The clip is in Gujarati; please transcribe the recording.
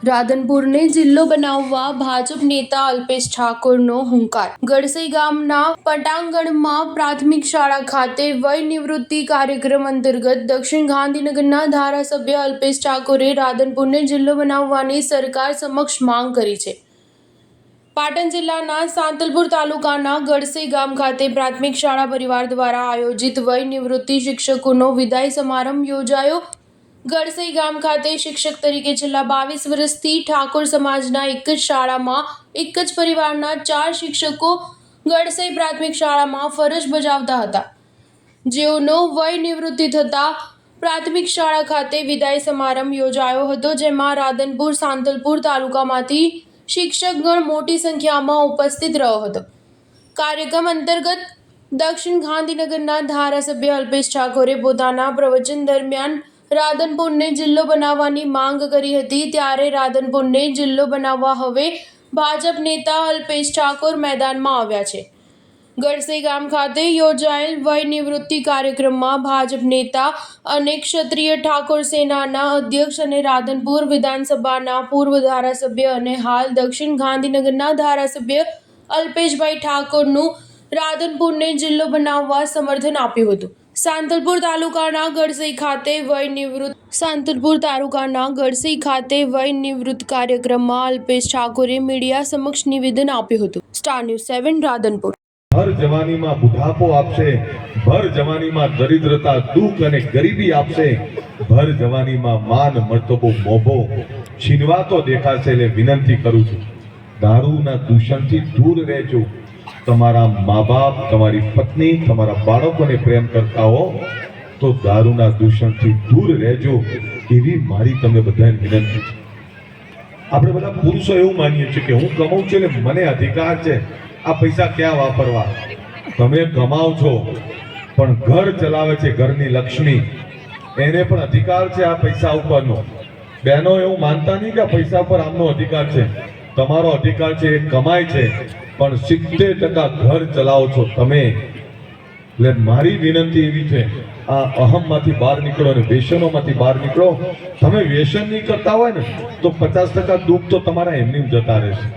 રાધનપુરને જિલ્લો બનાવવા ભાજપ નેતા અલ્પેશ ઠાકોરનો હુંકાર। ગડસઈ ગામના પટાંગણમાં પ્રાથમિક શાળા ખાતે વય નિવૃત્તિ કાર્યક્રમ અંતર્ગત દક્ષિણ ગાંધીનગરના ધારાસભ્ય અલ્પેશ ઠાકોરે રાધનપુરને જિલ્લો બનાવવાની સરકાર સમક્ષ માંગ કરી છે। પાટણ જિલ્લાના સાંતલપુર તાલુકાના ગડસઈ ગામ ખાતે પ્રાથમિક શાળા પરિવાર દ્વારા આયોજિત વય નિવૃત્તિ શિક્ષકોનો વિદાય સમારંભ યોજાયો। ગડસઈ ગામ ખાતે શિક્ષક તરીકે છેલ્લા 22 વર્ષથી ઠાકોર સમાજના એક જ શાળામાં એક જ પરિવારના 4 શિક્ષકો ગડસઈ પ્રાથમિક શાળામાં ફરજ બજાવતા હતા, જેઓનો વય નિવૃત્તિ થતા પ્રાથમિક શાળા ખાતે વિદાય સમારંભ યોજાયો હતો, જેમાં રાધનપુર સાંતલપુર તાલુકામાંથી શિક્ષકગણ મોટી સંખ્યામાં ઉપસ્થિત રહ્યો હતો। કાર્યક્રમ અંતર્ગત દક્ષિણ ગાંધીનગરના ધારાસભ્ય અલ્પેશ ઠાકોરે પોતાના પ્રવચન દરમિયાન રાધનપુરને જિલ્લો બનાવવાની માંગ કરી હતી। ત્યારે રાધનપુરને જિલ્લો બનાવવા હવે ભાજપ નેતા અલ્પેશ ઠાકોર મેદાનમાં આવ્યા છે। ગડસઈ ગામ ખાતે યોજાયેલ વય નિવૃત્તિ કાર્યક્રમમાં ભાજપ નેતા અને ક્ષત્રિય ઠાકોર સેનાના અધ્યક્ષ અને રાધનપુર વિધાનસભાના પૂર્વ ધારાસભ્ય અને હાલ દક્ષિણ ગાંધીનગરના ધારાસભ્ય અલ્પેશભાઈ ઠાકોરનું રાધનપુરને જિલ્લો બનાવવા સમર્થન આપ્યું હતું। સાંતલપુર તાલુકાના ગડસઈ ખાતે વય નિવૃત્ત કાર્યક્રમમાં અલ્પેશ ઠાકોરે મીડિયા સમક્ષ નિવેદન આપ્યું હતું। Star news 7 Radhanpur. ભર જવાનીમાં બુઢાપો આપશે, ભર જવાનીમાં દરિદ્રતા, દુઃખ અને ગરીબી આપશે, ભર જવાનીમાં માન મર્તબો મોભો છીનવાતો દેખાશે। એટલે વિનંતી કરું છું, દારૂના દૂષણથી દૂર રહેજો। તમારા મા બાપ, તમારી પત્ની, તમારા બાળકોને પ્રેમ કરતા હો તો દારૂના દૂષણથી દૂર રહેજો, એવી મારી તમને બધાને વિનંતી છે। આપણે બધા પુરુષો એવું માનીએ છીએ કે હું કમાઉં છું એટલે મને અધિકાર છે, આ પૈસા ક્યાં વાપરવા। તમે કમાઓ છો પણ ઘર ચલાવે છે ઘરની લક્ષ્મી, એને પણ અધિકાર છે આ પૈસા ઉપરનો। બહેનો એવું માનતા નહીં કે આ પૈસા પર આમનો અધિકાર છે, તમારો અધિકાર છે, એ કમાય છે પણ 70% ઘર ચલાવો છો તમે। એટલે મારી વિનંતી એવી છે, આ અહમમાંથી બહાર નીકળો અને વ્યસનોમાંથી બહાર નીકળો। તમે વ્યસન નહીં કરતા હોય ને તો 50% દુઃખ તો તમારા એમની જતા રહેશે।